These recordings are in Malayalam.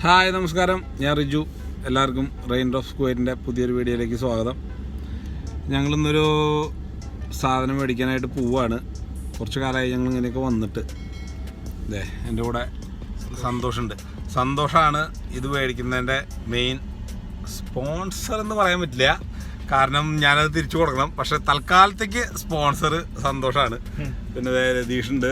ഹായ് നമസ്കാരം, ഞാൻ റിജു. എല്ലാവർക്കും റെയിൻഡ്രോപ്സ് കുവൈറ്റിൻ്റെ പുതിയൊരു വീഡിയോയിലേക്ക് സ്വാഗതം. ഞങ്ങളിന്നൊരു സാധനം മേടിക്കാനായിട്ട് പോവാണ്. കുറച്ച് കാലമായി ഞങ്ങൾ ഇങ്ങനെയൊക്കെ വന്നിട്ട്. അതെ, എൻ്റെ കൂടെ സന്തോഷമാണ് ഇത് മേടിക്കുന്നതിൻ്റെ മെയിൻ സ്പോൺസർ എന്ന് പറയാൻ പറ്റില്ല, കാരണം ഞാനത് തിരിച്ചു കൊടുക്കണം. പക്ഷെ തൽക്കാലത്തേക്ക് സ്പോൺസർ സന്തോഷമാണ്. പിന്നെ രതീഷുണ്ട്.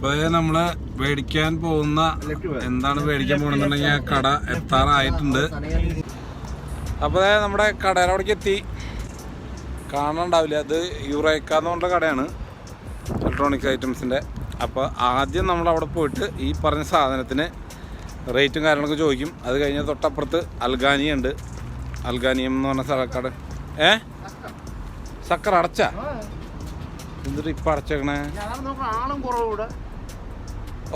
അപ്പോൾ നമ്മള് മേടിക്കാൻ പോകുന്ന എന്താണ് മേടിക്കാൻ പോകണമെന്നുണ്ടെങ്കിൽ കട എത്താറായിട്ടുണ്ട്. അപ്പോൾ നമ്മുടെ കടയുടെ അവിടേക്ക് എത്തി. കാണാനുണ്ടാവില്ല, അത് യുറേക്ക എന്ന് പറഞ്ഞ കടയാണ്, ഇലക്ട്രോണിക്സ് ഐറ്റംസിൻ്റെ. അപ്പോൾ ആദ്യം നമ്മളവിടെ പോയിട്ട് ഈ പറഞ്ഞ സാധനത്തിന് റേറ്റും കാര്യങ്ങളൊക്കെ ചോദിക്കും. അത് കഴിഞ്ഞ് തൊട്ടപ്പുറത്ത് അൽഗാനിയുണ്ട്. അൽഗാനിയം എന്ന് പറഞ്ഞ സ്ഥലക്കട. സക്കർ അടച്ച എന്നിട്ട് ഇപ്പം അടച്ചേക്കണേ.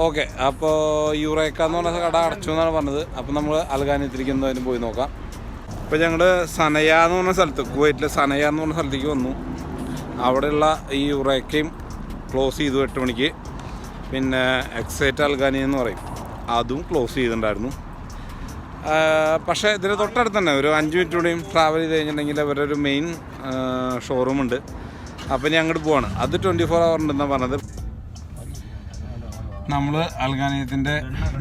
ഓക്കെ, അപ്പോൾ യുറേക്ക എന്ന് പറഞ്ഞ കട അടച്ചു എന്നാണ് പറഞ്ഞത്. അപ്പോൾ നമ്മൾ അൽഗാനിയത്തിലേക്ക് പോയി നോക്കാം. ഇപ്പോൾ ഞങ്ങൾ സനയ എന്ന് പറഞ്ഞ സ്ഥലത്ത്, കുവൈറ്റിലെ സനയ എന്ന് പറഞ്ഞ സ്ഥലത്തേക്ക് വന്നു. അവിടെയുള്ള ഈ യുറേക്കയും ക്ലോസ് ചെയ്തു 8 മണിക്ക്. പിന്നെ എക്സൈറ്റ് അൽഗാനിയ എന്ന് പറയും, അതും ക്ലോസ് ചെയ്തിട്ടുണ്ടായിരുന്നു. പക്ഷേ ഇതിന് തൊട്ടടുത്ത് തന്നെ ഒരു 5 മിനിറ്റ് കൂടെയും ട്രാവൽ ചെയ്ത് കഴിഞ്ഞിട്ടുണ്ടെങ്കിൽ അവരുടെ ഒരു മെയിൻ ഷോറൂമുണ്ട്. അപ്പം ഞാൻ അങ്ങോട്ട് പോവാണ്. അത് 24 hour ഉണ്ടെന്നാണ് പറഞ്ഞത്. നമ്മൾ അൽഗാനിയത്തിൻ്റെ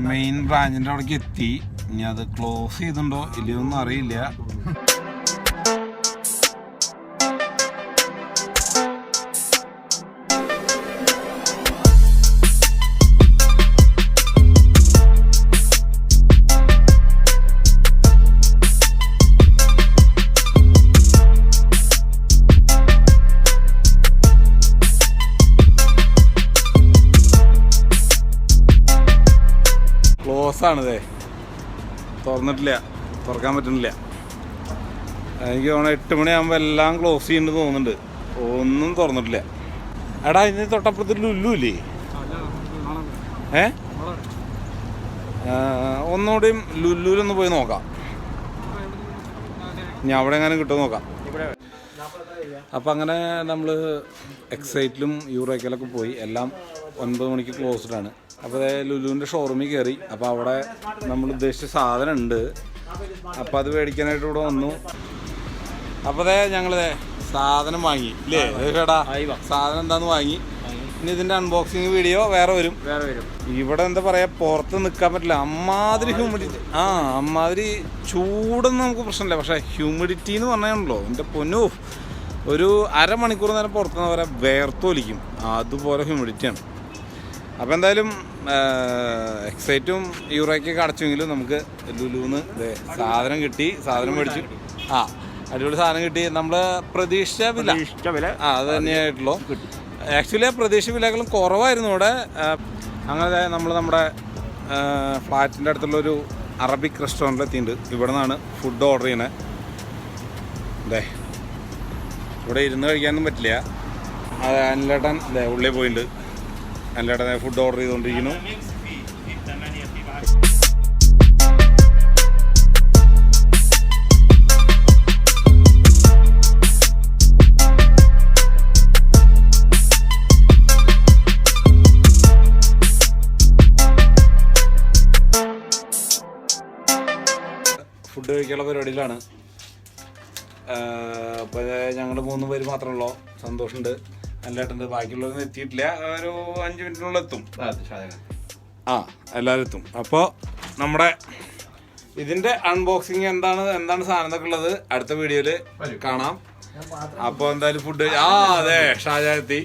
മെയിൻ ബ്രാഞ്ചിൻ്റെ അവിടേക്ക് എത്തി. ഇനി അത് ക്ലോസ് ചെയ്തിട്ടുണ്ടോ ഇല്ലയോ ഒന്നും അറിയില്ല. ആണതേ, തുറന്നിട്ടില്ല, തുറക്കാൻ പറ്റുന്നില്ല. എനിക്ക് തോന്നുന്നു 8 മണിയാകുമ്പോൾ എല്ലാം ക്ലോസ് ചെയ്യുന്നുണ്ട് തോന്നുന്നുണ്ട്. ഒന്നും തുറന്നിട്ടില്ല. എടാ, ഇതിന് തൊട്ടപ്പുറത്ത് ലുല്ലു ഇല്ലേ? ഒന്നുകൂടിയും ലുല്ലുവിലൊന്ന് പോയി നോക്കാം. ഞാൻ അവിടെ എങ്ങനെ കിട്ടുമോ നോക്കാം. അപ്പം അങ്ങനെ നമ്മൾ എക്സൈറ്റിലും യൂറേക്കയിലൊക്കെ പോയി. എല്ലാം 9 മണിക്ക് ക്ലോസ്ഡാണ്. അപ്പോൾ ലുലുവിൻ്റെ ഷോറൂമിൽ കയറി. അപ്പോൾ അവിടെ നമ്മൾ ഉദ്ദേശിച്ച സാധനം ഉണ്ട്. അപ്പോൾ അത് മേടിക്കാനായിട്ട് ഇവിടെ വന്നു. അപ്പോൾ ഞങ്ങൾ സാധനം വാങ്ങി ഇല്ലേ കേടാ? സാധനം എന്താന്ന് വാങ്ങി. ഇനി ഇതിൻ്റെ അൺബോക്സിങ് വീഡിയോ വേറെ വരും. ഇവിടെ എന്താ പറയുക, പുറത്ത് നിൽക്കാൻ പറ്റില്ല, അമ്മാതിരി ഹ്യൂമിഡിറ്റി. അമ്മാതിരി ചൂടൊന്നും നമുക്ക് പ്രശ്നമില്ല, പക്ഷേ ഹ്യൂമിഡിറ്റി എന്ന് പറഞ്ഞാണല്ലോ എൻ്റെ പൊന്നു, ഒരു അരമണിക്കൂർ നേരം പുറത്തുനിന്ന് വരെ വേർത്തൊലിക്കും. അതുപോലെ ഹ്യൂമിഡിറ്റിയാണ്. അപ്പോൾ എന്തായാലും എക്സൈറ്റും യൂറേക്കൊക്കെ അടച്ചെങ്കിലും നമുക്ക് ലുലുന്ന് സാധനം കിട്ടി. സാധനം മേടിച്ചു. അടിപൊളി സാധനം കിട്ടി. നമ്മൾ പ്രതീക്ഷിച്ച വില അത് തന്നെയായിട്ടുള്ളൂ. ആക്ച്വലി പ്രതീക്ഷ വിലകളും കുറവായിരുന്നു ഇവിടെ. അങ്ങനെ നമ്മൾ നമ്മുടെ ഫ്ലാറ്റിൻ്റെ അടുത്തുള്ളൊരു അറബിക് റെസ്റ്റോറൻറ്റിൽ എത്തിയിട്ടുണ്ട്. ഇവിടെ നിന്നാണ് ഫുഡ് ഓർഡർ ചെയ്യണേ. ഇവിടെ ഇരുന്ന് കഴിക്കാനൊന്നും പറ്റില്ല. അത് അനിലേട്ടൻ ഉള്ളിൽ പോയിട്ടുണ്ട്. അനിലേട്ടൻ ഫുഡ് ഓർഡർ ചെയ്തുകൊണ്ടിരിക്കുന്നു. ഫുഡ് കഴിക്കാനുള്ള പരിപാടിയിലാണ്. അപ്പോൾ ഞങ്ങൾ 3 പേര് മാത്രമേ. സന്തോഷമുണ്ട്, നല്ലതായിട്ടുണ്ട്. ബാക്കിയുള്ളവരൊന്നും എത്തിയിട്ടില്ല. ഒരു 5 മിനിറ്റിനുള്ളിൽ എത്തും. എല്ലാവരും എത്തും. അപ്പോൾ നമ്മുടെ ഇതിൻ്റെ അൺബോക്സിങ് എന്താണ് സാധനം എന്നൊക്കെ ഉള്ളത് അടുത്ത വീഡിയോയിൽ കാണാം. അപ്പോൾ എന്തായാലും ഫുഡ് അതെ ഷാജ എത്തി.